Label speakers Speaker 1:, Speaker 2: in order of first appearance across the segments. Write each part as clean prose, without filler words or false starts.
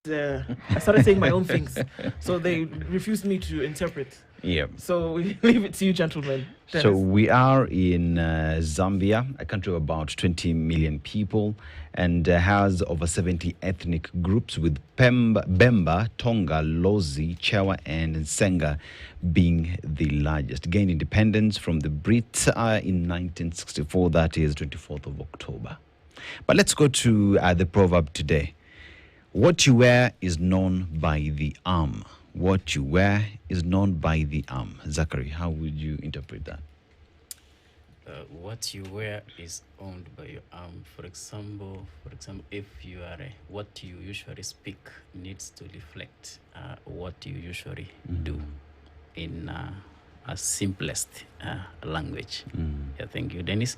Speaker 1: I started saying my own things, so they refused me to interpret.
Speaker 2: Yeah.
Speaker 1: So we leave it to you, gentlemen.
Speaker 2: So
Speaker 1: Dennis.
Speaker 2: we are in Zambia, a country of about 20 million people, and has over 70 ethnic groups, with Bemba, Tonga, Lozi, Chewa, and Nsenga being the largest. Gained independence from the Brits in 1964, that is 24th of October. But let's go to the proverb today. What you wear is known by the arm. What you wear is known by the arm. Zachary, how would you interpret that?
Speaker 3: What you wear is owned by your arm. For example, if you are what you usually speak needs to reflect what you usually do in a simplest language. Yeah, thank you, Dennis.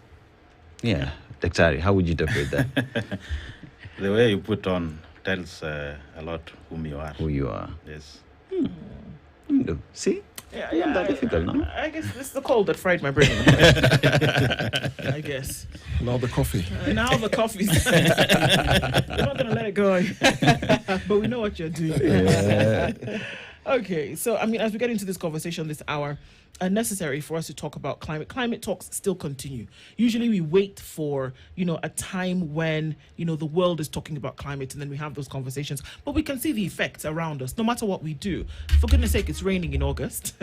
Speaker 2: Yeah, Daktari, how would you interpret that?
Speaker 4: The way you put on tells a lot whom you are.
Speaker 2: Who you are.
Speaker 4: Yes.
Speaker 2: See?
Speaker 1: Yeah,
Speaker 2: Not that difficult, no?
Speaker 1: I guess this is the cold that fried my brain. I guess.
Speaker 5: Now the coffee.
Speaker 1: Now the coffee. We're not going to let it go. But we know what you're doing. Okay, so, I mean, as we get into this conversation this hour, necessary for us to talk about climate. Climate talks still continue. Usually we wait for, a time when, the world is talking about climate, and then we have those conversations. But we can see the effects around us, no matter what we do. For goodness sake, it's raining in August,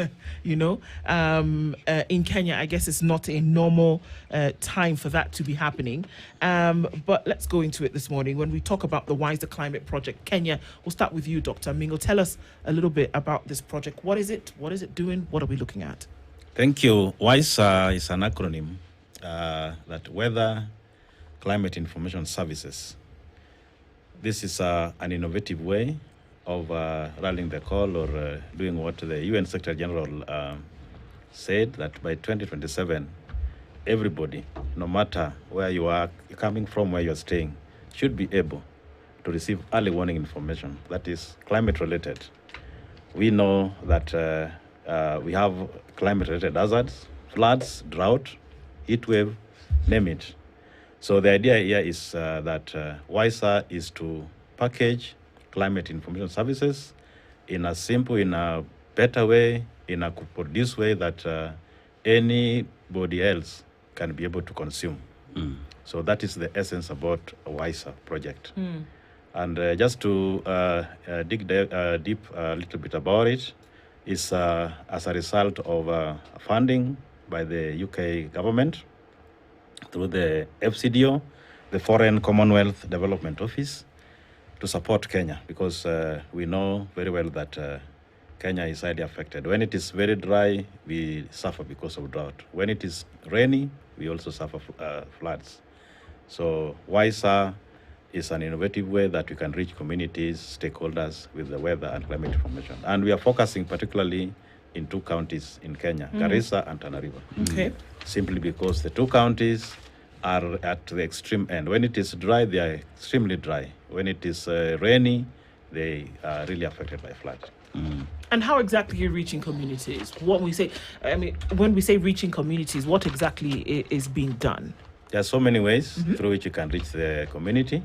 Speaker 1: in Kenya, I guess it's not a normal time for that to be happening. But let's go into it this morning. When we talk about the Wiser Climate Project Kenya, we'll start with you, Dr. Mingo. Tell us a little bit about this project. What is it? What is it doing? What are we looking at?
Speaker 4: Thank you. WISE is an acronym that Weather Climate Information Services. This is an innovative way of rallying the call or doing what the UN Secretary General said, that by 2027, everybody, no matter where you are coming from, where you're staying, should be able to receive early warning information that is climate related. We know that we have climate-related hazards, floods, drought, heat wave, name it. So the idea here is that WISA is to package climate information services in a simple, in a better way, in a produced way that anybody else can be able to consume. So that is the essence about a WISA project. And just to dig deep a little bit about it, is as a result of funding by the UK government through the FCDO, the Foreign Commonwealth Development Office, to support Kenya, because we know very well that Kenya is highly affected. When it is very dry, we suffer because of drought. When it is rainy, we also suffer floods. So WISA is an innovative way that we can reach communities, stakeholders with the weather and climate information. And we are focusing particularly in two counties in Kenya, Garissa and Tana River.
Speaker 1: Okay.
Speaker 4: Simply because the two counties are at the extreme end. When it is dry, they are extremely dry. When it is rainy, they are really affected by flood.
Speaker 1: And how exactly are you reaching communities? When we say reaching communities, what exactly is being done?
Speaker 4: There are so many ways through which you can reach the community.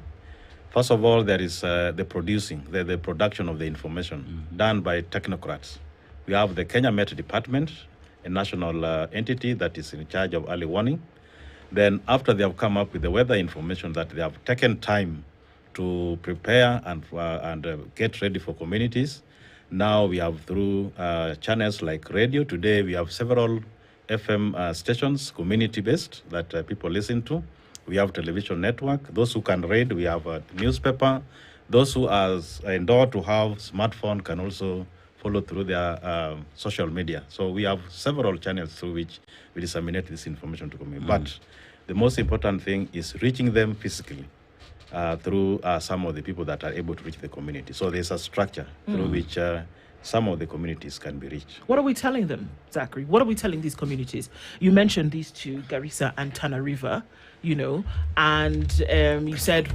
Speaker 4: First of all, there is the production of the information done by technocrats. We have the Kenya Met Department, a national entity that is in charge of early warning. Then after they have come up with the weather information that they have taken time to prepare and get ready for communities, now we have through channels like radio. Today we have several FM stations, community-based, that people listen to. We have television network. Those who can read, we have a newspaper. Those who are indoor to have smartphone can also follow through their social media. So we have several channels through which we disseminate this information to community. But the most important thing is reaching them physically through some of the people that are able to reach the community. So there's a structure through which some of the communities can be reached.
Speaker 1: What are we telling them, Zachary? What are we telling these communities? You mentioned these two, Garissa and Tana River, and you said,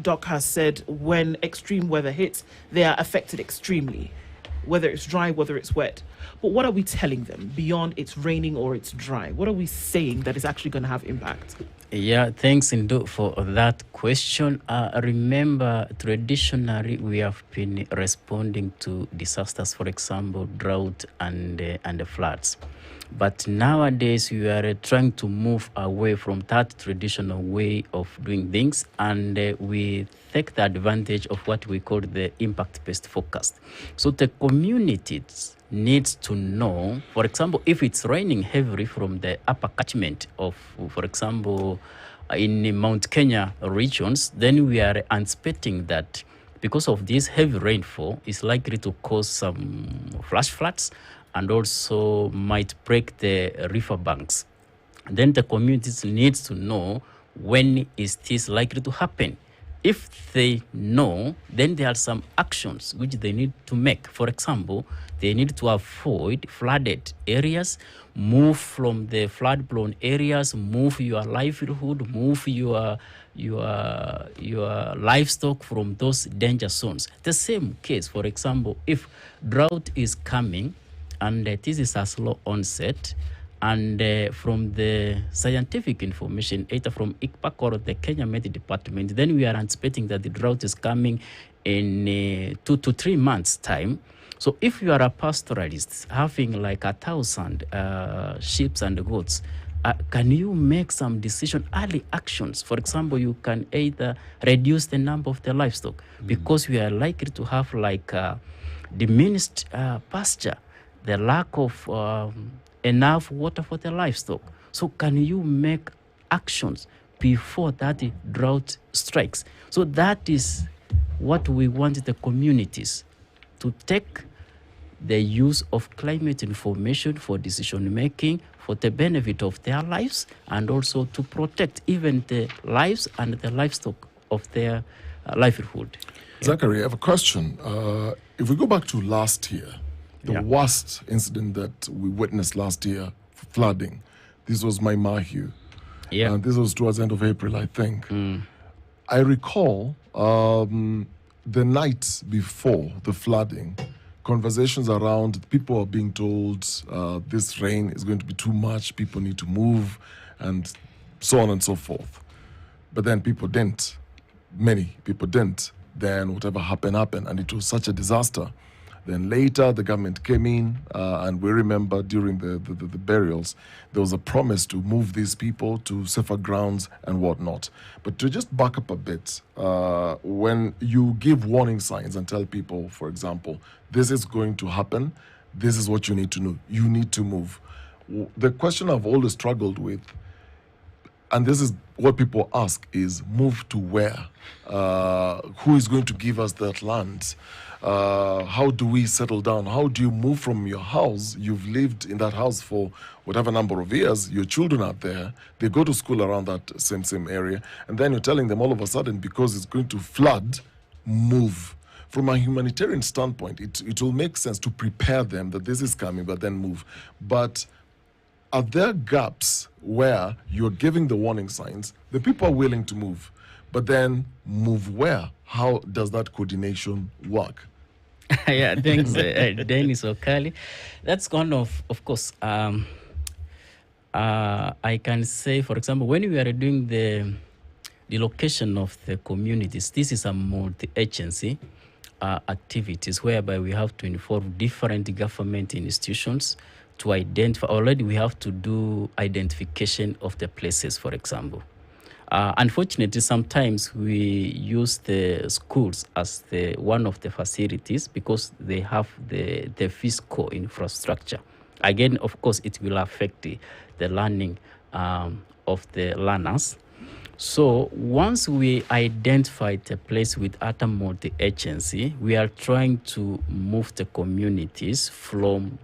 Speaker 1: Doc has said when extreme weather hits, they are affected extremely, whether it's dry, whether it's wet. But what are we telling them beyond it's raining or it's dry? What are we saying that is actually going to have impact?
Speaker 3: Yeah, thanks Indo for that question. Remember, traditionally we have been responding to disasters, for example, drought and the floods. But nowadays we are trying to move away from that traditional way of doing things, and we take the advantage of what we call the impact-based forecast. So the communities needs to know, for example, if it's raining heavily from the upper catchment of, for example, in the Mount Kenya regions, then we are anticipating that because of this heavy rainfall is likely to cause some flash floods and also might break the river banks. Then the communities needs to know when is this likely to happen. If they know, then there are some actions which they need to make. For example, they need to avoid flooded areas, move from the flood-blown areas, move your livelihood, move your livestock from those danger zones. The same case, for example, if drought is coming and this is a slow onset, and from the scientific information, either from ICPAC or the Kenya Met Department, then we are anticipating that the drought is coming in 2 to 3 months' time. So if you are a pastoralist having like 1,000 sheep and goats, can you make some decision, early actions? For example, you can either reduce the number of the livestock because we are likely to have like diminished pasture, the lack of enough water for the livestock. So can you make actions before that drought strikes? So that is what we want the communities to take the use of climate information for decision making for the benefit of their lives and also to protect even the lives and the livestock of their livelihood.
Speaker 5: Zachary, I have a question. If we go back to last year, the worst incident that we witnessed last year, flooding, this was Maimahiu.
Speaker 3: Yeah.
Speaker 5: This was towards the end of April, I think. I recall the night before the flooding, conversations around people are being told this rain is going to be too much, people need to move, and so on and so forth. But then people didn't. Many people didn't. Then whatever happened, and it was such a disaster. Then later, the government came in, and we remember during the burials, there was a promise to move these people to safer grounds and whatnot. But to just back up a bit, when you give warning signs and tell people, for example, this is going to happen, this is what you need to know, you need to move. The question I've always struggled with, and this is what people ask, is move to where? Who is going to give us that land? How do we settle down? How do you move from your house? You've lived in that house for whatever number of years. Your children are there. They go to school around that same area. And then you're telling them all of a sudden, because it's going to flood, move. From a humanitarian standpoint, it will make sense to prepare them that this is coming, but then move. But are there gaps where you're giving the warning signs, the people are willing to move, but then move where? How does that coordination work?
Speaker 3: Yeah, thanks, Dennis Okali. That's kind of course, I can say, for example, when we are doing the location of the communities, this is a multi-agency activities whereby we have to involve different government institutions to identify. Already we have to do identification of the places, for example. Unfortunately, sometimes we use the schools as one of the facilities because they have the physical infrastructure. Again, of course, it will affect the learning of the learners. So once we identify the place with other multi-agency, we are trying to move the communities from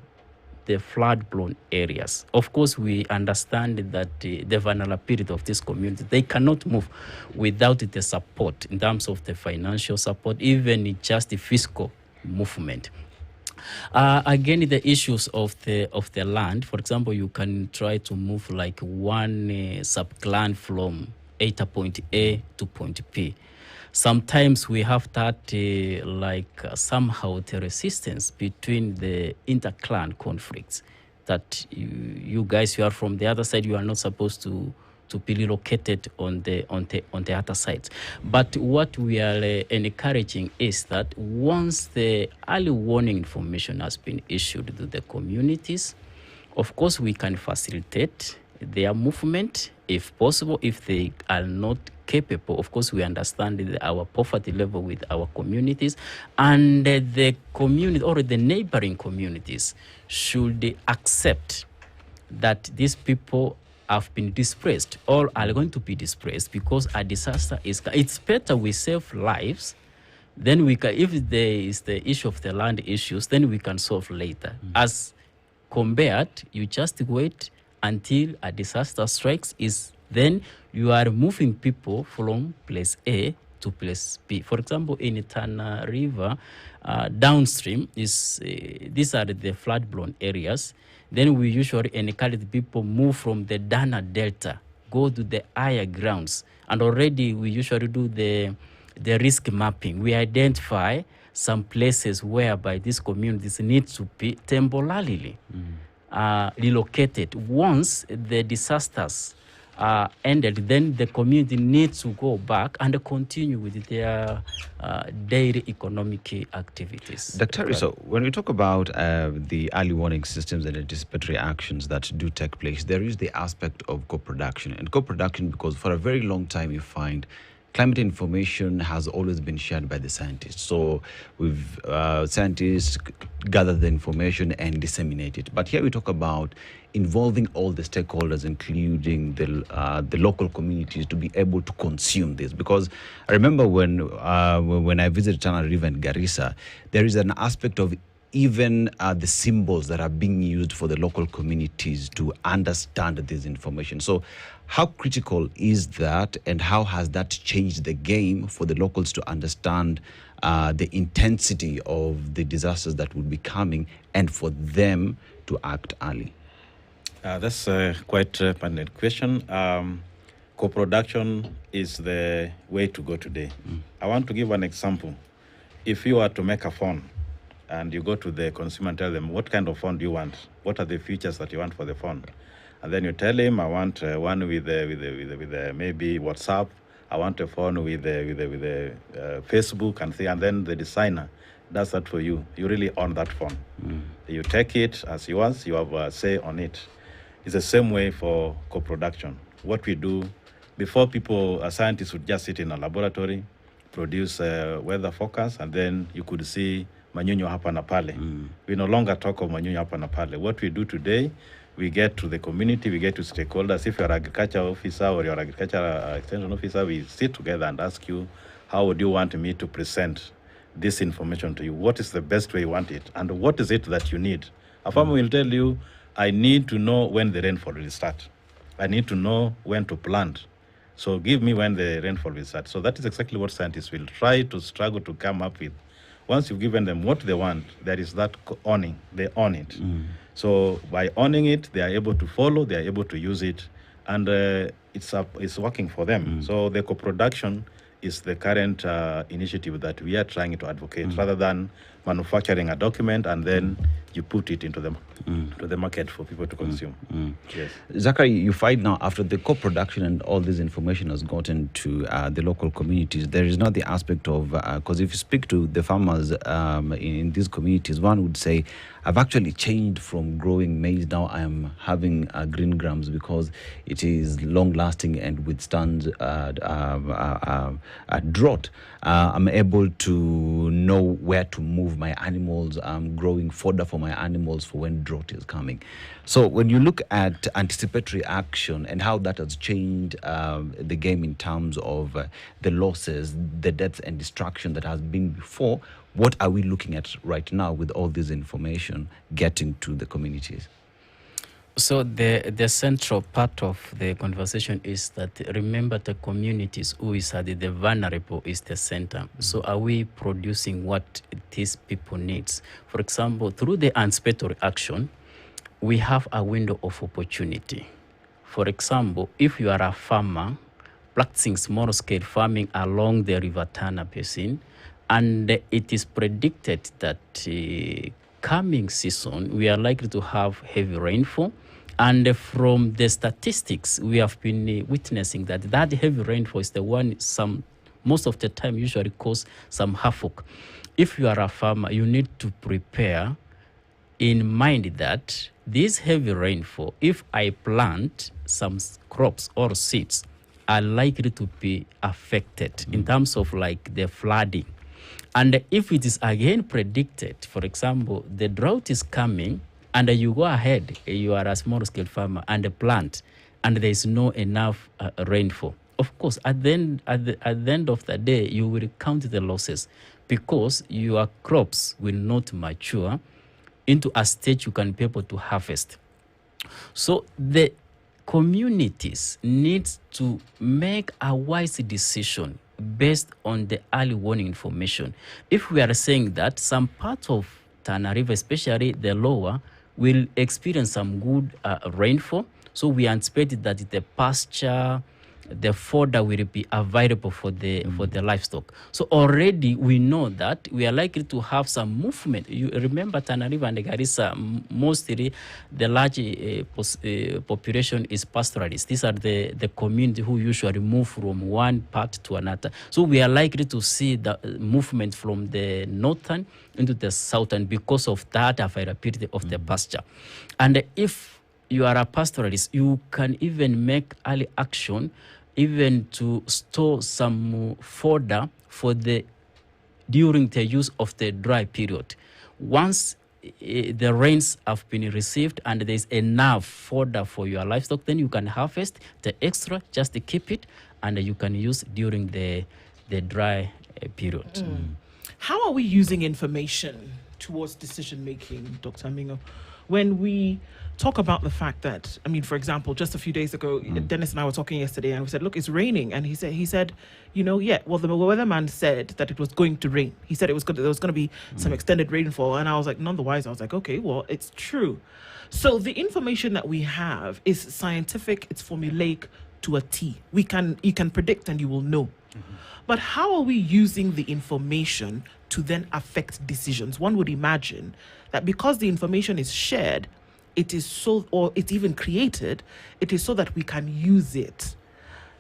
Speaker 3: the flood-blown areas. Of course, we understand that the vulnerability of this community, they cannot move without the support in terms of the financial support, even just the fiscal movement. Again, the issues of the land, for example, you can try to move like one sub-clan from point A to point B. Sometimes we have that somehow the resistance between the inter-clan conflicts that you guys, you are from the other side, you are not supposed to to be relocated on the other side. But what we are encouraging is that once the early warning information has been issued to the communities, of course we can facilitate their movement if possible. If they are not capable, of course we understand our poverty level with our communities, and the community or the neighboring communities should accept that these people have been displaced or are going to be displaced because a disaster is. It's better we save lives. Then we can, if there is the issue of the land issues, then we can solve later. As compared, you just wait until a disaster strikes. Then you are moving people from place A to place B. For example, in Tana River, downstream these are the flood-blown areas. Then we usually encourage people move from the Dana Delta, go to the higher grounds, and already we usually do the risk mapping. We identify some places whereby these communities need to be temporarily relocated. Once the disasters ended, then the community needs to go back and continue with their daily economic activities.
Speaker 2: Dr. So when we talk about the early warning systems and anticipatory actions that do take place, there is the aspect of co-production. And co-production, because for a very long time you find climate information has always been shared by the scientists. So we've scientists gather the information and disseminate it. But here we talk about involving all the stakeholders, including the local communities, to be able to consume this. Because I remember when I visited Tana River in Garissa, there is an aspect of even the symbols that are being used for the local communities to understand this information. So how critical is that, and how has that changed the game for the locals to understand the intensity of the disasters that will be coming and for them to act early?
Speaker 4: That's quite a pertinent question. Co-production is the way to go today. I want to give an example. If you are to make a phone, and you go to the consumer and tell them, what kind of phone do you want? What are the features that you want for the phone? And then you tell him, I want one with maybe WhatsApp. I want a phone with Facebook and thing. And then the designer does that for you. You really own that phone. You take it as yours. You have a say on it. It's the same way for co-production. What we do, before scientists would just sit in a laboratory, produce a weather forecast, and then you could see manyunyo hapa na pale. We no longer talk of manyunyo hapa na pale. What we do today, we get to the community, we get to stakeholders. If you're an agriculture officer or you're an agriculture extension officer, we sit together and ask you, how would you want me to present this information to you? What is the best way you want it? And what is it that you need? A farmer will tell you, I need to know when the rainfall will start. I need to know when to plant. So give me when the rainfall will start. So that is exactly what scientists will try to struggle to come up with. Once you've given them what they want, there is that owning. They own it. So by owning it, they are able to follow, they are able to use it, and it's working for them. So the co-production is the current initiative that we are trying to advocate, rather than manufacturing a document and then you put it into the market for people to consume. Yes.
Speaker 2: Zachary, you find now after the co-production and all this information has gotten to the local communities, there is not the aspect of, because if you speak to the farmers in these communities, one would say, I've actually changed from growing maize, now I am having green grams because it is long-lasting and withstands drought. I'm able to know where to move my animals. I'm growing fodder for my animals for when drought is coming. So when you look at anticipatory action and how that has changed the game in terms of the losses, the deaths and destruction that has been before, what are we looking at right now with all this information getting to the communities?
Speaker 3: So the central part of the conversation is that, remember, the communities who is at the vulnerable is the center. So are we producing what these people needs? For example, through the anticipatory action, we have a window of opportunity. For example, if you are a farmer practicing small-scale farming along the River Tana Basin, and it is predicted that coming season we are likely to have heavy rainfall, And from the statistics, we have been witnessing that heavy rainfall is the one most of the time usually cause some havoc. If you are a farmer, you need to prepare in mind that this heavy rainfall, if I plant some crops or seeds, are likely to be affected in terms of like the flooding. And if it is again predicted, for example, the drought is coming, and you go ahead, you are a small scale farmer and plant, and there is no enough rainfall. Of course, at the end of the day, you will count the losses because your crops will not mature into a stage you can be able to harvest. So the communities need to make a wise decision based on the early warning information. If we are saying that some parts of Tana River, especially the lower, will experience some good rainfall, so we anticipate that the pasture, the fodder will be available for the livestock. So already we know that we are likely to have some movement. You remember Tana River and Garissa, mostly the large population is pastoralists. These are the community who usually move from one part to another. So we are likely to see the movement from the northern into the southern because of that availability of the pasture. And if you are a pastoralist, you can even make early action even to store some fodder for during the use of the dry period. Once the rains have been received and there is enough fodder for your livestock, then you can harvest the extra, just to keep it, and you can use during the dry period.
Speaker 1: How are we using information towards decision making, Dr. Amingo? When we talk about the fact that, I mean, for example, just a few days ago, Dennis and I were talking yesterday, and we said, look, it's raining. And he said, you know, yeah, well, the weatherman said that it was going to rain. He said there was going to be some extended rainfall. And I was like, none the wiser. I was like, okay, well, it's true. So the information that we have is scientific, it's formulaic to a T. You can predict and you will know. But how are we using the information to then affect decisions? One would imagine that because the information is shared, it is so, or it's even created, it is so that we can use it.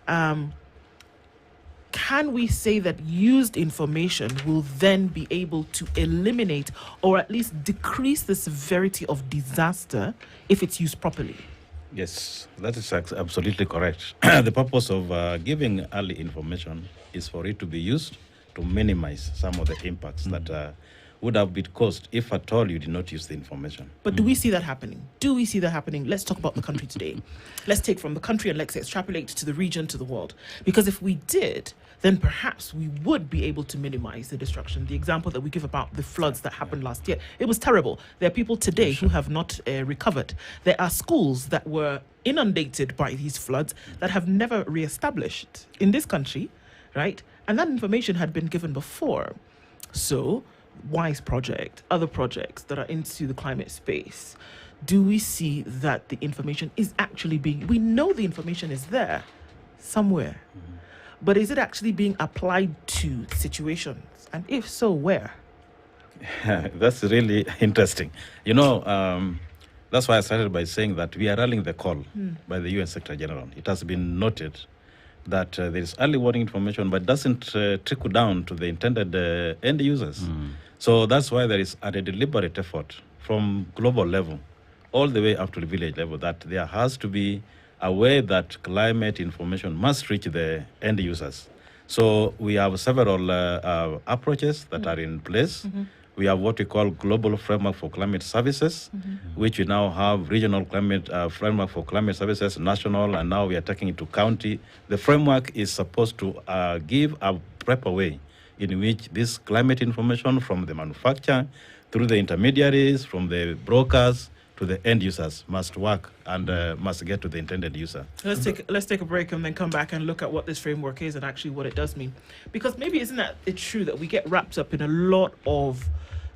Speaker 1: Can we say that used information will then be able to eliminate or at least decrease the severity of disaster if it's used properly?
Speaker 4: Yes, that is absolutely correct. The purpose of giving early information is for it to be used to minimize some of the impacts that would have been caused if at all you did not use the information.
Speaker 1: But do we see that happening? Let's talk about the country today. Let's take from the country and let's extrapolate to the region, to the world. Because if we did, then perhaps we would be able to minimize the destruction. The example that we give about the floods that happened last year, it was terrible. There are people today who have not recovered. There are schools that were inundated by these floods that have never reestablished in this country, right? And that information had been given before. So, WISE project, other projects that are into the climate space, do we see that the information is actually we know the information is there somewhere, but is it actually being applied to situations? And if so, where?
Speaker 4: That's really interesting. You know, that's why I started by saying that we are rallying the call by the UN Secretary General. It has been noted that there is early warning information, but doesn't trickle down to the intended end users. So that's why there is a deliberate effort from global level all the way up to the village level that there has to be a way that climate information must reach the end users. So we have several approaches that are in place. We have what we call Global Framework for Climate Services, which we now have regional climate framework for climate services, national, and now we are taking it to county. The framework is supposed to give a proper way in which this climate information from the manufacturer through the intermediaries, from the brokers to the end users must work and must get to the intended user.
Speaker 1: Let's take a break and then come back and look at what this framework is and actually what it does mean. Because maybe isn't that it's true that we get wrapped up in a lot of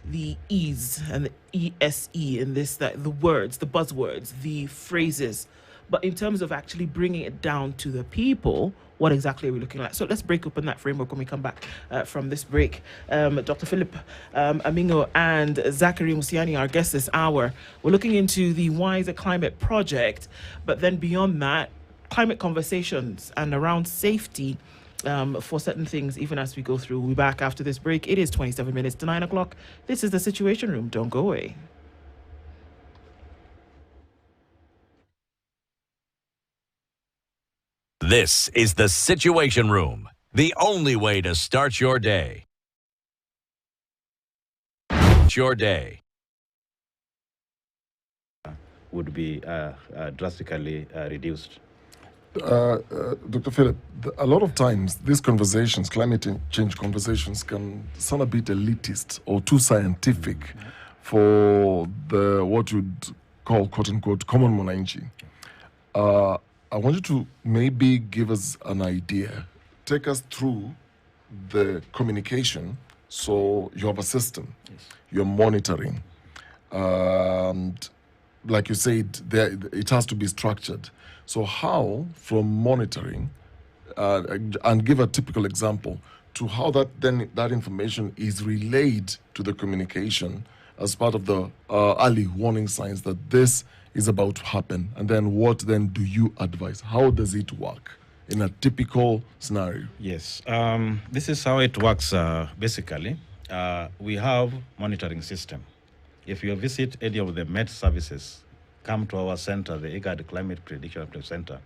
Speaker 1: the E's and the ESE in this, that the words, the buzzwords, the phrases. But in terms of actually bringing it down to the people, what exactly are we looking at? So let's break open that framework when we come back from this break. Dr. Philip Amingo and Zachary Musiani, our guests this hour, we're looking into the Wiser Climate Project, but then beyond that, climate conversations and around safety for certain things, even as we go through. We'll be back after this break. It is 27 minutes to 9 o'clock. This is the Situation Room. Don't go away.
Speaker 6: This is the Situation Room, the only way to start your day. Your day.
Speaker 4: Would be drastically reduced.
Speaker 5: Dr. Philip, a lot of times these conversations, climate change conversations, can sound a bit elitist or too scientific for the what you'd call, quote unquote, common mwananchi. I want you to maybe give us an idea, take us through the communication. So you have a system, you're monitoring, and like you said, it has to be structured. So how, from monitoring, and give a typical example, to how that information is relayed to the communication as part of the early warning signs that this is about to happen, and then what then do you advise? How does it work in a typical scenario?
Speaker 4: Yes, this is how it works. Basically, we have monitoring system. If you visit any of the Met services, come to our center, the IGAD Climate Prediction Center.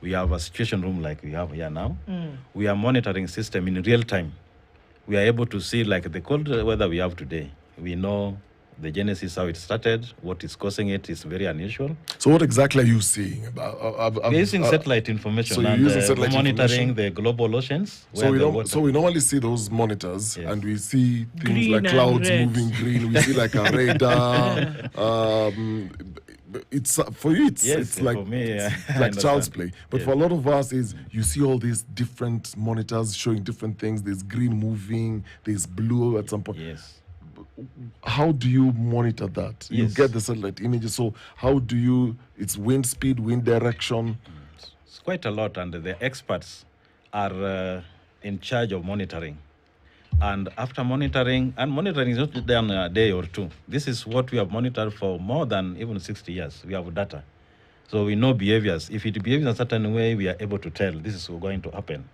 Speaker 4: We have a situation room like we have here now. We are monitoring system in real time. We are able to see like the cold weather we have today. We know the genesis, how it started, what is causing it is very unusual.
Speaker 5: So what exactly are you seeing?
Speaker 4: We're using satellite information
Speaker 5: so you're
Speaker 4: and
Speaker 5: using satellite
Speaker 4: monitoring
Speaker 5: information?
Speaker 4: the global oceans.
Speaker 5: So we normally see those monitors,
Speaker 4: Yes.
Speaker 5: and we see things
Speaker 1: Green
Speaker 5: like
Speaker 1: and
Speaker 5: clouds
Speaker 1: red.
Speaker 5: moving green. We see like a radar. It's for you. It's
Speaker 4: Yes,
Speaker 5: like
Speaker 4: for me,
Speaker 5: it's
Speaker 4: I
Speaker 5: like child's
Speaker 4: understand.
Speaker 5: play. But
Speaker 4: Yes.
Speaker 5: for a lot of us, is you see all these different monitors showing different things. There's green moving. There's blue at some point.
Speaker 4: Yes.
Speaker 5: How do you monitor that? You
Speaker 4: Yes.
Speaker 5: get the satellite images. So how do you? It's wind speed, wind direction.
Speaker 4: It's quite a lot, and the experts are in charge of monitoring. And after monitoring, and monitoring is not done a day or two. This is what we have monitored for more than even 60 years. We have data. So we know behaviors. If it behaves in a certain way, we are able to tell this is going to happen.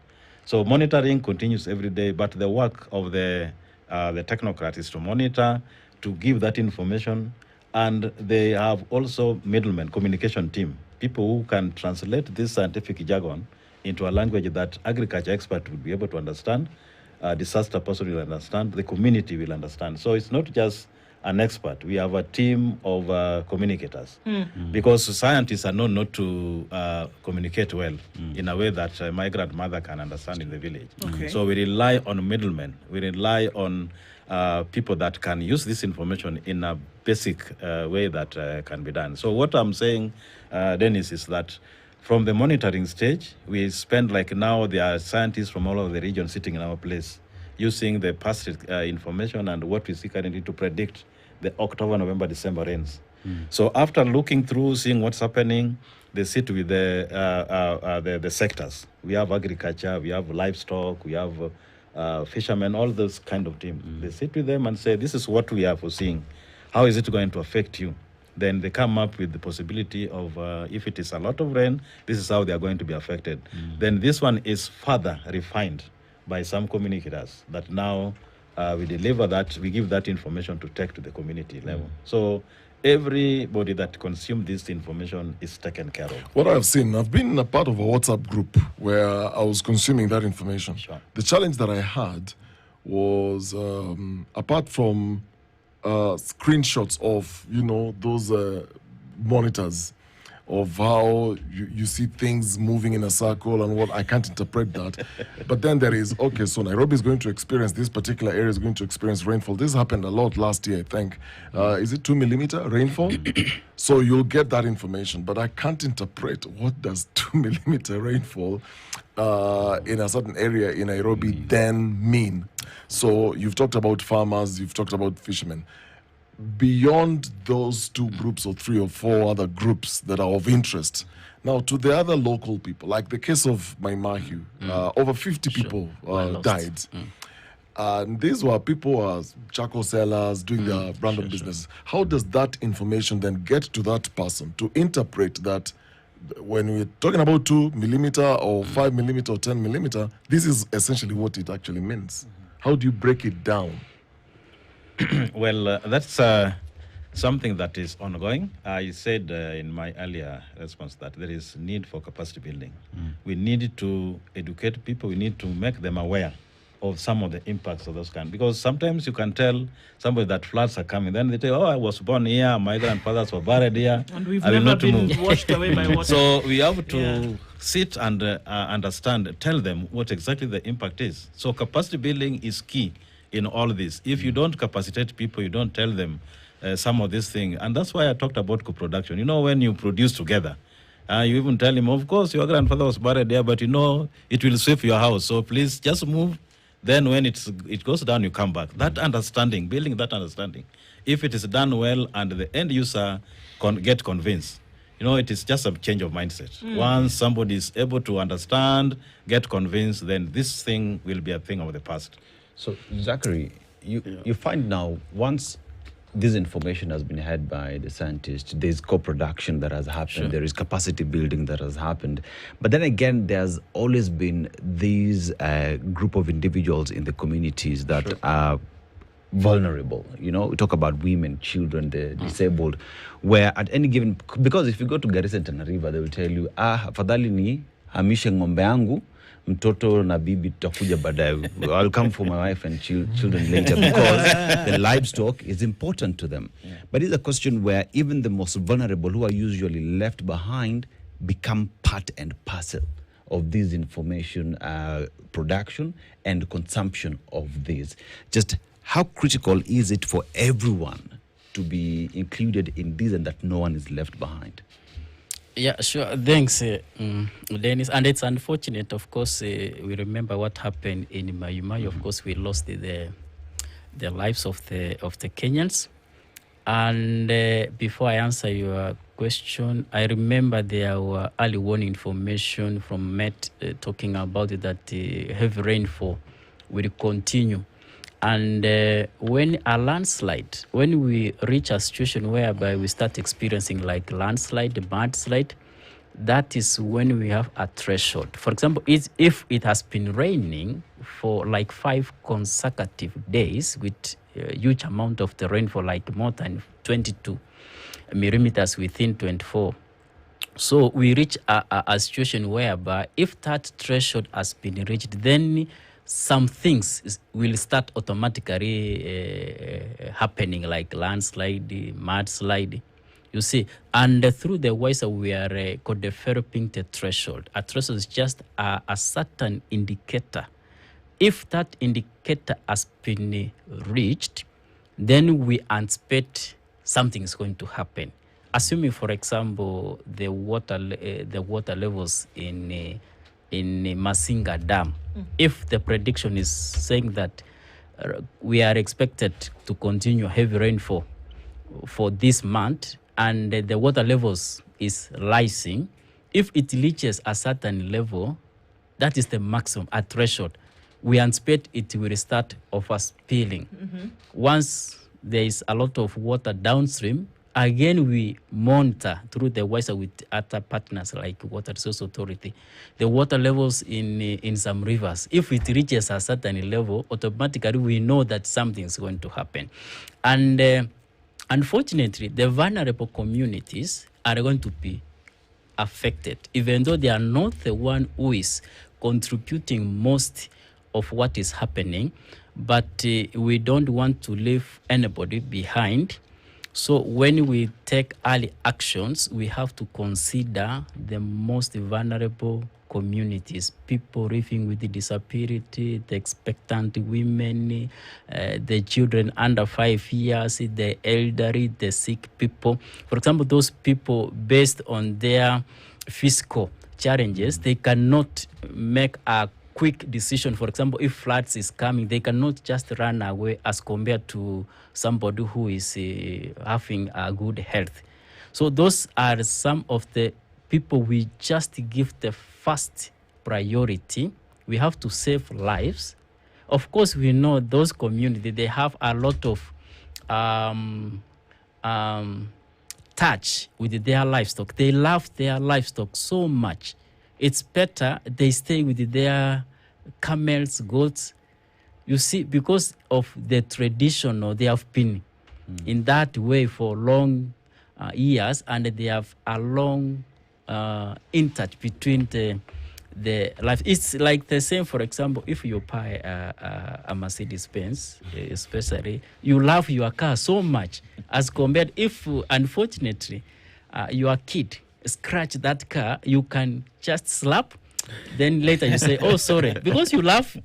Speaker 4: So monitoring continues every day, but the work of the technocrat is to monitor, to give that information, and they have also middlemen, communication team, people who can translate this scientific jargon into a language that agriculture expert would be able to understand, disaster person will understand, the community will understand. So it's not just an expert. We have a team of communicators because scientists are known not to communicate well in a way that a migrant mother can understand in the village.
Speaker 1: Okay.
Speaker 4: So we rely on middlemen. We rely on people that can use this information in a basic way that can be done. So what I'm saying, Dennis, is that from the monitoring stage, we spend like now there are scientists from all over the region sitting in our place using the past information and what we see currently to predict the October, November, December rains. So after looking through, seeing what's happening, they sit with the sectors. We have agriculture, we have livestock, we have fishermen, all those kind of team. They sit with them and say, this is what we are foreseeing. How is it going to affect you? Then they come up with the possibility of if it is a lot of rain, this is how they are going to be affected. Then this one is further refined by some communicators that now we deliver that, we give that information to take to the community level. So everybody that consumes this information is taken care of.
Speaker 5: What I've seen, I've been a part of a WhatsApp group where I was consuming that information.
Speaker 4: Sure.
Speaker 5: The challenge that I had was, apart from screenshots of, those monitors of how you see things moving in a circle and what I can't interpret that. But then there is, okay, so Nairobi is going to experience, this particular area is going to experience rainfall. This happened a lot last year, I think. Is it 2 millimeter rainfall? So you'll get that information, but I can't interpret what does 2 millimeter rainfall in a certain area in Nairobi then mean. So you've talked about farmers, you've talked about fishermen. Beyond those two groups or 3 or 4 other groups that are of interest, Now, to the other local people, like the case of Maimahiu, over 50 people
Speaker 3: Were lost.
Speaker 5: died. And these were people charcoal sellers doing their random business. How does that information then get to that person to interpret that when we're talking about 2 millimeter or 5 millimeter or 10 millimeter, this is essentially what it actually means? How do you break it down?
Speaker 4: Well, that's something that is ongoing. I said in my earlier response that there is need for capacity building. We need to educate people. We need to make them aware of some of the impacts of those kinds. Because sometimes you can tell somebody that floods are coming. Then they say, oh, I was born here. My grandfathers were buried here.
Speaker 1: And we've
Speaker 4: I will
Speaker 1: never
Speaker 4: not
Speaker 1: been
Speaker 4: move.
Speaker 1: washed away by water.
Speaker 4: So we have to
Speaker 1: Yeah.
Speaker 4: sit and understand, tell them what exactly the impact is. So capacity building is key in all this. If you don't capacitate people, you don't tell them some of these things. And that's why I talked about co-production. You know, when you produce together, you even tell him, of course, your grandfather was buried there, but you know, it will sweep your house. So please just move. Then when it goes down, you come back. That understanding, building that understanding, if it is done well and the end user get convinced, you know, it is just a change of mindset. Once somebody is able to understand, get convinced, then this thing will be a thing of the past.
Speaker 2: So, Zachary, you find now once this information has been had by the scientists, there's co-production that has happened, there is capacity building that has happened. But then again, there's always been these group of individuals in the communities that are vulnerable. You know, we talk about women, children, the disabled, where at any given, because if you go to Garissa and Tana River, they will tell you, afadhali ni hamishe ng'ombe yangu, mtoto na bibi tutakuja baadaye. I'll come for my wife and children later, because the livestock is important to them. But it's a question where even the most vulnerable, who are usually left behind, become part and parcel of this information production and consumption of this. Just how critical is it for everyone to be included in this and that no one is left behind?
Speaker 3: Yeah, sure. Thanks, Dennis. And it's unfortunate, of course. We remember what happened in Mayumayu. Of course, we lost the lives of the Kenyans. And before I answer your question, I remember there were early warning information from Met talking about it, that heavy rainfall will continue. And when we reach a situation whereby we start experiencing like landslide, mudslide, that is when we have a threshold. For example, if it has been raining for like 5 consecutive days with a huge amount of the rainfall, like more than 22 millimeters within 24. So we reach a situation whereby if that threshold has been reached, then some things will start automatically happening, like landslide, mudslide, you see. And through the WISA, we are co-developing the threshold. A threshold is just a certain indicator. If that indicator has been reached, then we anticipate something is going to happen. Assuming, for example, the water levels in Masinga Dam, if the prediction is saying that we are expected to continue heavy rainfall for this month, and the water levels is rising, if it reaches a certain level, that is the maximum, a threshold, we anticipate it will start overspilling. Once there is a lot of water downstream, again, we monitor through the WISA with other partners like Water Resource Authority, the water levels in some rivers. If it reaches a certain level, automatically we know that something is going to happen. And unfortunately, the vulnerable communities are going to be affected, even though they are not the one who is contributing most of what is happening. But we don't want to leave anybody behind. So when we take early actions, we have to consider the most vulnerable communities, people living with the disability, the expectant women, the children under 5 years, the elderly, the sick people. For example, those people, based on their physical challenges, they cannot make a quick decision. For example, if floods is coming, they cannot just run away as compared to somebody who is having a good health. So those are some of the people, we just give the first priority. We have to save lives. Of course, we know those communities, they have a lot of touch with their livestock. They love their livestock so much. It's better they stay with their camels, goats. You see, because of the tradition, or they have been in that way for long years, and they have a long in touch between the life. It's like the same, for example, if you buy a Mercedes Benz, especially, you love your car so much, as compared if, unfortunately, your kid scratch that car, you can just slap. Then later you say, oh, sorry, because you love,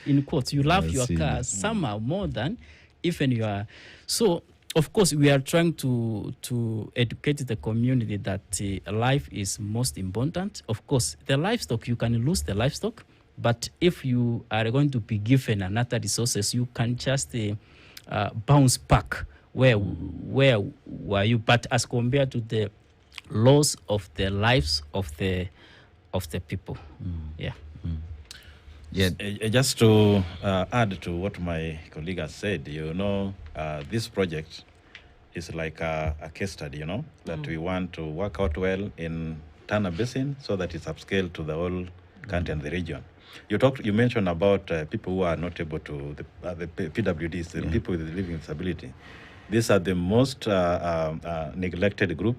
Speaker 3: in quotes, you love your car somehow more than even you are. So, of course, we are trying to educate the community that life is most important. Of course, the livestock, you can lose the livestock, but if you are going to be given another resources, you can just bounce back where were you. But as compared to the loss of the lives of the people, yeah.
Speaker 2: Yeah.
Speaker 4: Just to add to what my colleague has said, this project is like a case study, that we want to work out well in Tana Basin so that it's upscaled to the whole country and the region. You mentioned about people who are not able to, the PWDs, the people with living disability. These are the most neglected group,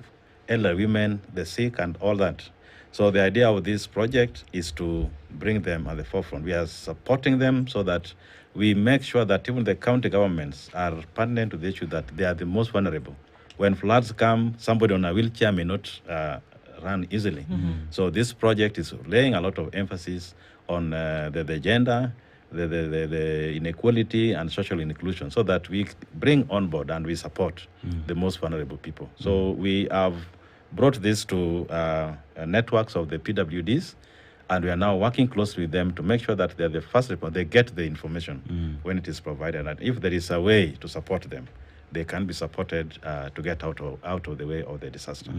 Speaker 4: elder women, the sick, and all that. So the idea of this project is to bring them at the forefront. We are supporting them so that we make sure that even the county governments are pertinent to the issue that they are the most vulnerable. When floods come, somebody on a wheelchair may not run easily. So this project is laying a lot of emphasis on the gender, the inequality, and social inclusion, so that we bring on board and we support the most vulnerable people. So we have brought this to networks of the PWDs, and we are now working closely with them to make sure that they're the first responder. They get the information when it is provided, and if there is a way to support them, they can be supported to get out of the way of the disaster.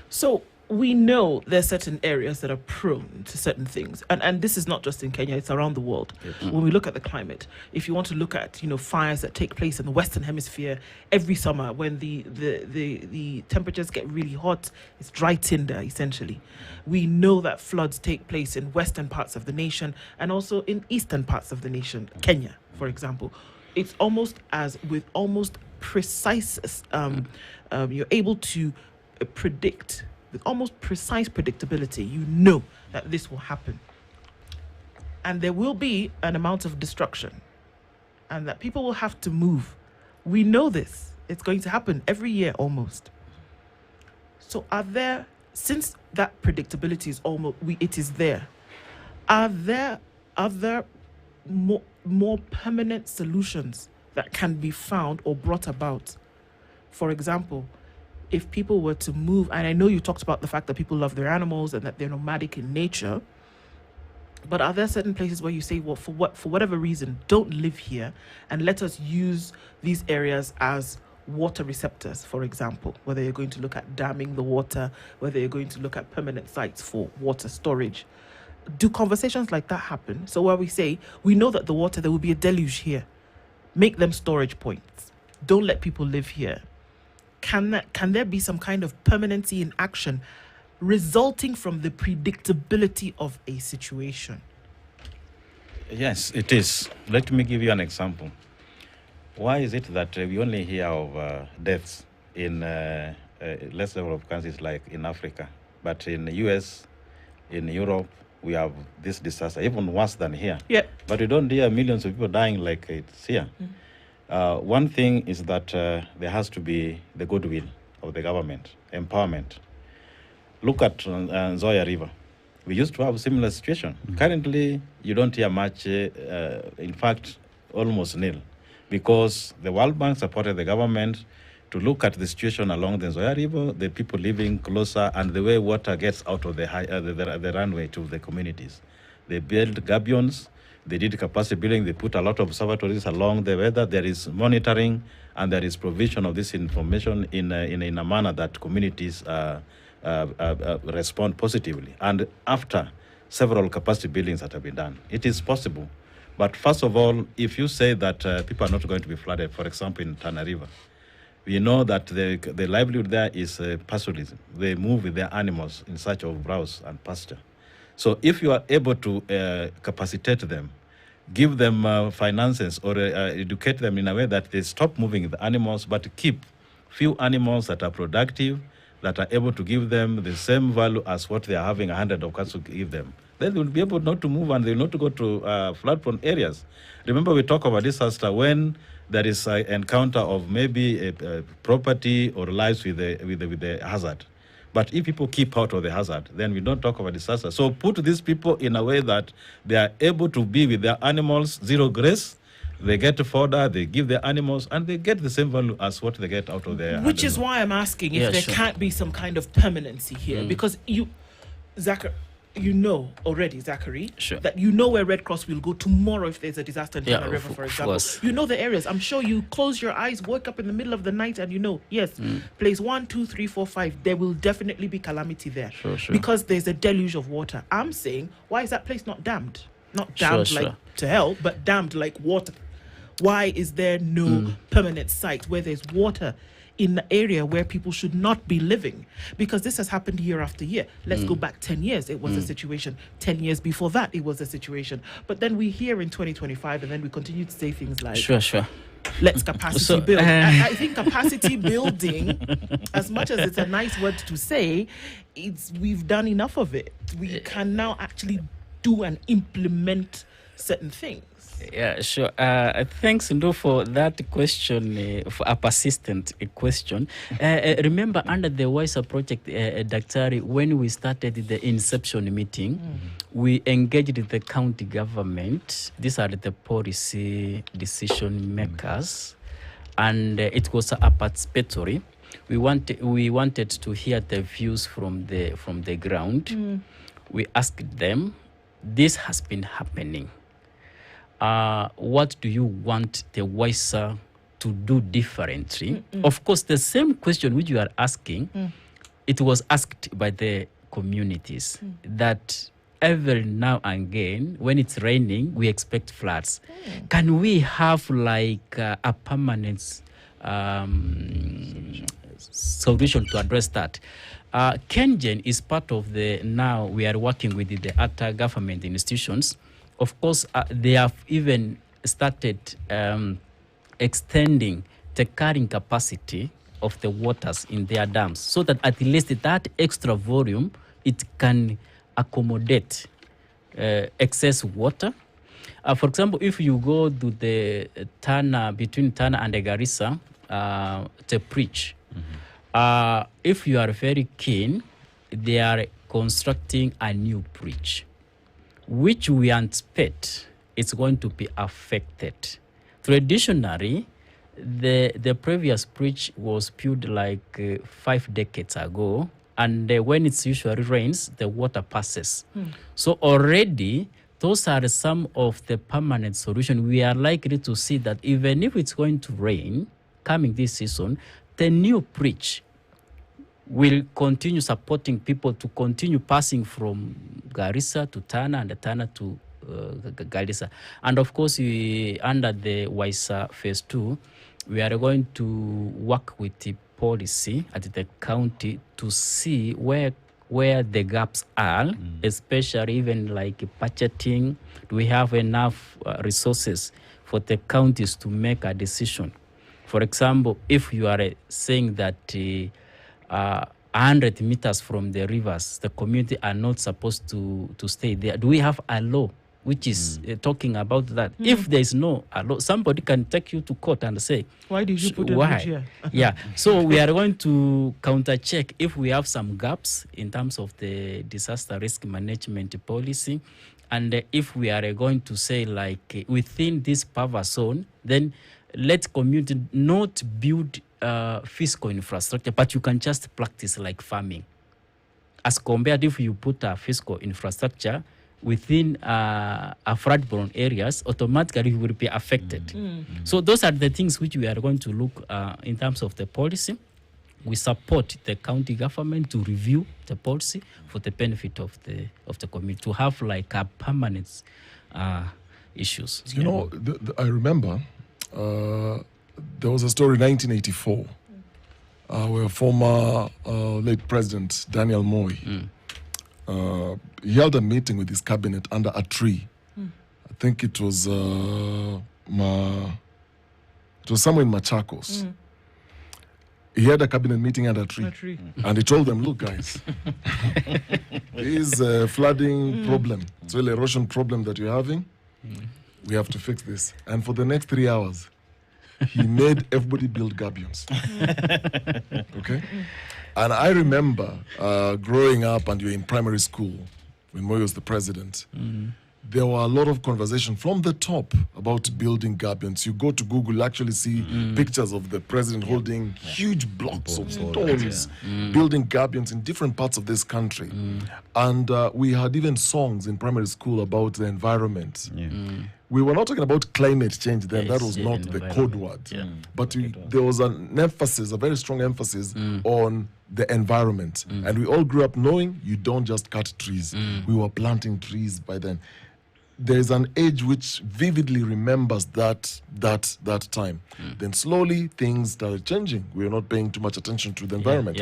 Speaker 1: So we know there's certain areas that are prone to certain things, and this is not just in Kenya, it's around the world. When we look at the climate, if you want to look at fires that take place in the Western Hemisphere every summer, when the temperatures get really hot, it's dry tinder essentially. We know that floods take place in western parts of the nation and also in eastern parts of the nation, Kenya, for example. It's almost as with almost precise, you're able to predict. With almost precise predictability, you know that this will happen. And there will be an amount of destruction. And that people will have to move. We know this. It's going to happen every year almost. So since that predictability is it is there, are there other more permanent solutions that can be found or brought about? For example, if people were to move, and I know you talked about the fact that people love their animals and that they're nomadic in nature, but are there certain places where you say, well, for whatever reason, don't live here, and let us use these areas as water receptors, for example, whether you're going to look at damming the water, whether you're going to look at permanent sites for water storage? Do conversations like that happen? So where we say, we know that the water, there will be a deluge here, make them storage points. Don't let people live here. Can there be some kind of permanency in action resulting from the predictability of a situation?
Speaker 4: Yes, it is. Let me give you an example. Why is it that we only hear of deaths in less developed countries like in Africa, but in the US, in Europe, we have this disaster, even worse than here.
Speaker 1: Yeah.
Speaker 4: But we don't hear millions of people dying like it's here. One thing is that there has to be the goodwill of the government, empowerment. Look at Nzoia River. We used to have a similar situation. Currently, you don't hear much, in fact, almost nil, because the World Bank supported the government to look at the situation along the Nzoia River, the people living closer, and the way water gets out of the runway to the communities. They built gabions. They did capacity building. They put a lot of observatories along the weather. There is monitoring and there is provision of this information in a manner that communities respond positively. And after several capacity buildings that have been done, it is possible. But first of all, if you say that people are not going to be flooded, for example, in Tana River, we know that the livelihood there is pastoralism. They move with their animals in search of browse and pasture. So if you are able to capacitate them, give them finances or educate them in a way that they stop moving the animals, but keep few animals that are productive, that are able to give them the same value as what they are having 100 of course to give them, then they will be able not to move and they will not to go to flood-prone areas. Remember, we talk about disaster when there is an encounter of maybe a property or lives with the hazard. But if people keep out of the hazard, then we don't talk about disaster. So put these people in a way that they are able to be with their animals, zero grace. They get fodder, they give their animals, and they get the same value as what they get out of their
Speaker 1: Which is why I'm asking if
Speaker 3: Yeah,
Speaker 1: there
Speaker 3: sure.
Speaker 1: can't be some kind of permanency here. Because Zachary, you know already, Zachary,
Speaker 3: Sure.
Speaker 1: that you know where Red Cross will go tomorrow if there's a disaster in
Speaker 3: Yeah,
Speaker 1: Tana River,
Speaker 3: of
Speaker 1: for example.
Speaker 3: course.
Speaker 1: You know the areas. I'm sure you close your eyes, wake up in the middle of the night, and you know, yes, place 1, 2, 3, 4, 5, there will definitely be calamity there.
Speaker 3: Sure.
Speaker 1: Because there's a deluge of water. I'm saying, why is that place not dammed? Not dammed
Speaker 3: Sure.
Speaker 1: like to hell, but dammed like water. Why is there no permanent site where there's water in the area where people should not be living? Because this has happened year after year. Let's go back 10 years. It was a situation. 10 years before that, it was a situation. But then we hear in 2025, and then we continue to say things like,
Speaker 3: Sure.
Speaker 1: let's capacity
Speaker 3: So,
Speaker 1: build. I think capacity building, as much as it's a nice word to say, we've done enough of it. We can now actually do and implement certain things.
Speaker 3: Yeah, sure. Thanks, Ndo, for that question, for a persistent question. Remember, under the WISA project, Daktari, when we started the inception meeting, we engaged the county government. These are the policy decision makers, and it was a participatory. We wanted to hear the views from the ground. We asked them, this has been happening. What do you want the WISA to do differently? Of course, the same question which you are asking, it was asked by the communities that every now and again, when it's raining, we expect floods. Can we have like a permanent solution to address that? Kengen is part of now we are working with the other government institutions. Of course, they have even started extending the carrying capacity of the waters in their dams so that at least that extra volume, it can accommodate excess water. For example, if you go to the Tana, between Tana and the Garissa, to preach, if you are very keen, they are constructing a new bridge, which we anticipate is going to be affected. Traditionally, the previous bridge was built like 5 decades ago, and when it usually rains, the water passes. So already, those are some of the permanent solutions. We are likely to see that even if it's going to rain coming this season, the new bridge will continue supporting people to continue passing from Garissa to Tana and Tana to Garissa. And of course, under the WISA Phase 2, we are going to work with the policy at the county to see where the gaps are, especially even like budgeting. Do we have enough resources for the counties to make a decision? For example, if you are saying that 100 meters from the rivers, the community are not supposed to stay there. Do we have a law which is talking about that? If there is no law, somebody can take you to court and say,
Speaker 1: Why did you put a
Speaker 3: why?
Speaker 1: bridge here?
Speaker 3: Yeah. So we are going to counter check if we have some gaps in terms of the disaster risk management policy. And if we are going to say like within this buffer zone, then let community not build physical infrastructure, but you can just practice like farming. As compared if you put a physical infrastructure within a flood-prone areas, automatically you will be affected. So those are the things which we are going to look in terms of the policy. we support the county government to review the policy for the benefit of the community, to have like a permanent issues.
Speaker 5: You know, I remember there was a story in 1984 where former late President Daniel Moi he held a meeting with his cabinet under a tree. I think it was somewhere in Machakos. He had a cabinet meeting under a tree. And he told them, look, guys, this flooding problem, soil erosion problem that you're having, we have to fix this. And for the next 3 hours, he made everybody build gabions. Okay? And I remember growing up, and you're in primary school when Moi was the president. There were a lot of conversation from the top about building gabions. You go to Google, you actually see pictures of the president holding huge blocks of stones, building gabions in different parts of this country. And we had even songs in primary school about the environment. We were not talking about climate change then. That was not the code word. But there was an emphasis, a very strong emphasis on the environment. And we all grew up knowing you don't just cut trees. We were planting trees by then. There is an age which vividly remembers that time. Then slowly things started changing. We were not paying too much attention to the environment.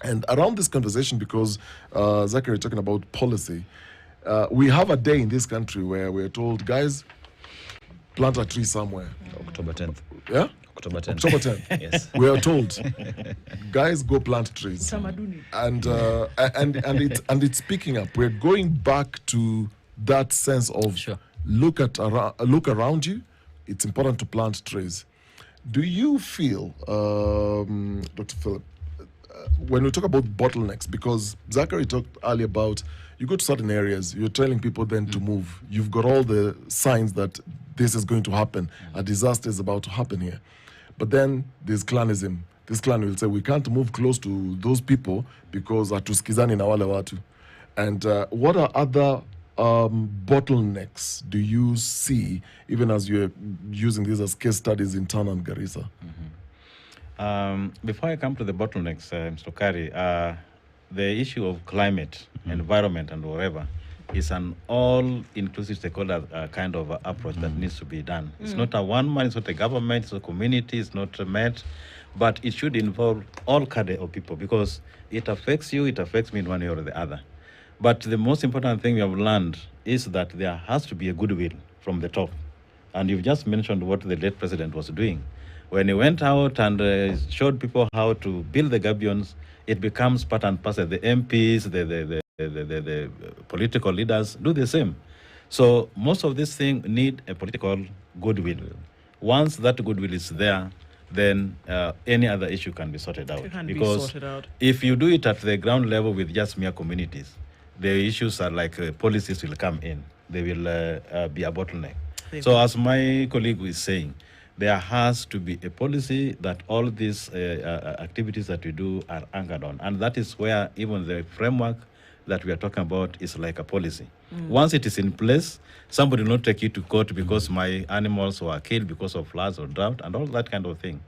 Speaker 5: And around this conversation, because Zachary talking about policy, we have a day in this country where we're told, guys, plant a tree somewhere.
Speaker 2: October 10th.
Speaker 5: Yeah?
Speaker 2: October 10th.
Speaker 5: October 10th.
Speaker 2: Yes.
Speaker 5: We are told, guys, go plant trees. And it's picking up. We're going back to that sense of look around you. It's important to plant trees. Do you feel, Dr. Philip, when we talk about bottlenecks, because Zachary talked earlier about you go to certain areas, you're telling people then to move. You've got all the signs that this is going to happen. A disaster is about to happen here. But then there's clanism. This clan will say, we can't move close to those people because hatusikizani na wale watu. And what are other bottlenecks do you see, even as you're using these as case studies in Tana and Garissa?
Speaker 4: Before I come to the bottlenecks, Mr. Kari, the issue of climate, environment, and whatever is an all-inclusive stakeholder kind of approach that needs to be done. It's not a one-man, it's not a government, it's a community, it's not a met, but it should involve all cadre of people because it affects you, it affects me in one way or the other. But the most important thing we have learned is that there has to be a goodwill from the top. And you've just mentioned what the late president was doing. When he went out and showed people how to build the gabions, it becomes part and parcel. The MPs, the political leaders do the same. So most of these things need a political goodwill. Once that goodwill is there, then any other issue can be sorted out. Because if you do it at the ground level with just mere communities, the issues are like policies will come in. They will be a bottleneck. So as my colleague is saying, there has to be a policy that all these activities that we do are anchored on. And that is where even the framework that we are talking about is like a policy. Once it is in place, somebody will not take you to court because my animals were killed because of floods or drought and all that kind of thing.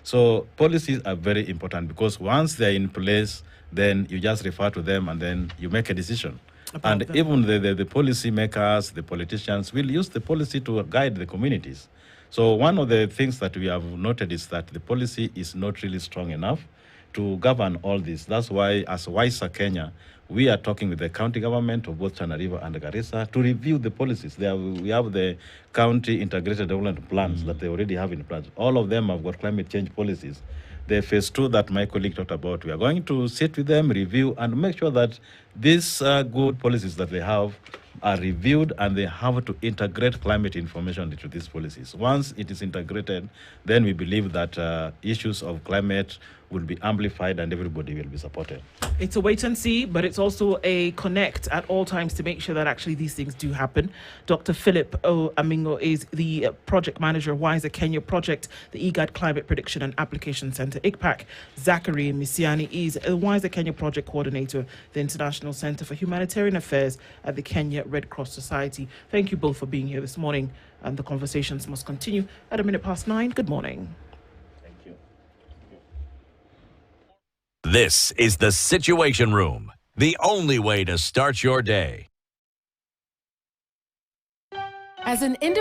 Speaker 4: So policies are very important because once they're in place, then you just refer to them and then you make a decision. And even the policy makers, the politicians will use the policy to guide the communities. So one of the things that we have noted is that the policy is not really strong enough to govern all this. That's why as Wiser Kenya, we are talking with the county government of both Tana River and Garissa to review the policies. We have the county integrated development plans that they already have in place. All of them have got climate change policies. The phase 2 that my colleague talked about, we are going to sit with them, review, and make sure that these good policies that they have are reviewed and they have to integrate climate information into these policies. Once it is integrated, then we believe that issues of climate will be amplified and everybody will be supported.
Speaker 1: It's a wait and see, but it's also a connect at all times to make sure that actually these things do happen. Dr. Philip Amingo is the project manager, Wiser Kenya Project, the IGAD Climate Prediction and Application Center, ICPAC. Zachary Misiani is the Wiser Kenya Project Coordinator, the International Center for Humanitarian Affairs at the Kenya Red Cross Society. Thank you both for being here this morning, and the conversations must continue at 9:01. Good morning.
Speaker 6: This is the Situation Room, the only way to start your day.
Speaker 7: As an individual